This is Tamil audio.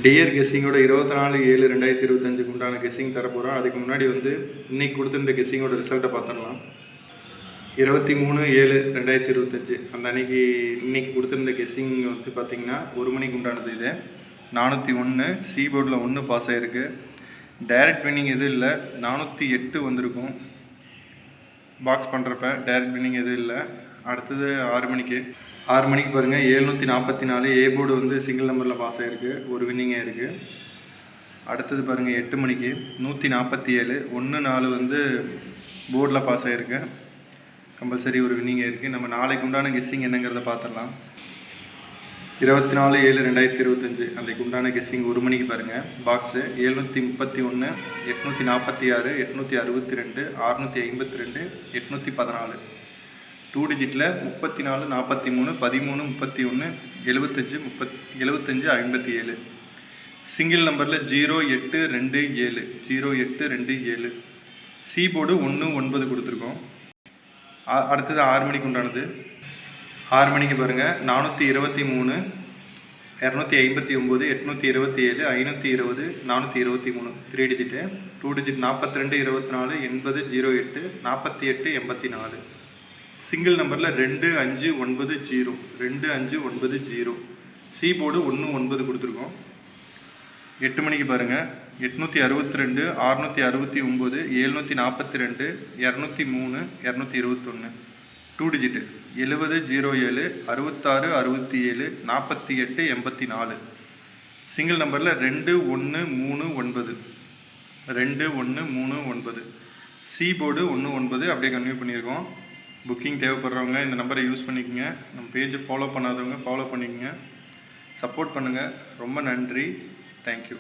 டியர் கெஸ்ஸிங்கோட 24/7/2025 உண்டான கெஸ்ஸிங் தர போகிறோம். அதுக்கு முன்னாடி இன்னைக்கு கொடுத்துருந்த கெஸ்ஸிங்கோட ரிசல்ட்டை பார்த்துடலாம். 23/7/2025 அந்த அன்னைக்கு இன்னைக்கு கொடுத்துருந்த கெஸ்ஸிங் பார்த்திங்கன்னா 1 மணிக்கு உண்டானது. இது 401 சி போர்டில் 1 பாஸ் ஆகிருக்கு. டைரக்ட் வின்னிங் எதுவும் இல்லை. 408 வந்திருக்கும் பாக்ஸ் பண்ணுறப்ப. டைரக்ட் வின்னிங் எதுவும் இல்லை. அடுத்தது 6 மணிக்கு பாருங்கள் 744 ஏ போர்டு சிங்கிள் நம்பரில் பாஸ் ஆகிருக்கு. ஒரு வின்னிங்காக இருக்குது. அடுத்தது பாருங்கள் 8 மணிக்கு 147 1-4 போர்டில் பாஸ் ஆகிருக்கு. கம்பல்சரி ஒரு வின்னிங்காக இருக்குது. நம்ம நாளைக்கு உண்டான கெஸ்ஸிங் என்னங்கிறத பார்த்துடலாம். 24/7/2025 அன்றைக்கு உண்டான கெஸ்ஸிங் 1 மணிக்கு பாருங்கள். பாக்ஸு 731 846 862 652 814 2 டிஜிட்டில் 34 43 13 31 75 57 சிங்கிள் நம்பரில் 0827 0827 சி போர்டு 1-9 கொடுத்துருக்கோம். அடுத்தது 6 மணிக்கு உண்டானது. 6 மணிக்கு பாருங்கள் 423 259 827 520 423 3 டிஜிட்டு. 2 டிஜிட் 42 24 80 08 48 84 சிங்கிள் நம்பரில் 2590 2590 சி போர்டு 1-9 கொடுத்துருக்கோம். 8 மணிக்கு பாருங்கள் 862 669 742 203 221 2 டிஜிட்டு 70 07 66 67 48 84 சிங்கிள் நம்பரில் 2139 2139 சி போர்டு 1-9 அப்படியே கன்டினியூ பண்ணியிருக்கோம். புக்கிங் தேவைப்படுறவங்க இந்த நம்பரை யூஸ் பண்ணிக்கோங்க. நம்ம பேஜை ஃபாலோ பண்ணாதவங்க ஃபாலோ பண்ணிக்கோங்க. சப்போர்ட் பண்ணுங்கள். ரொம்ப நன்றி. தேங்க்யூ.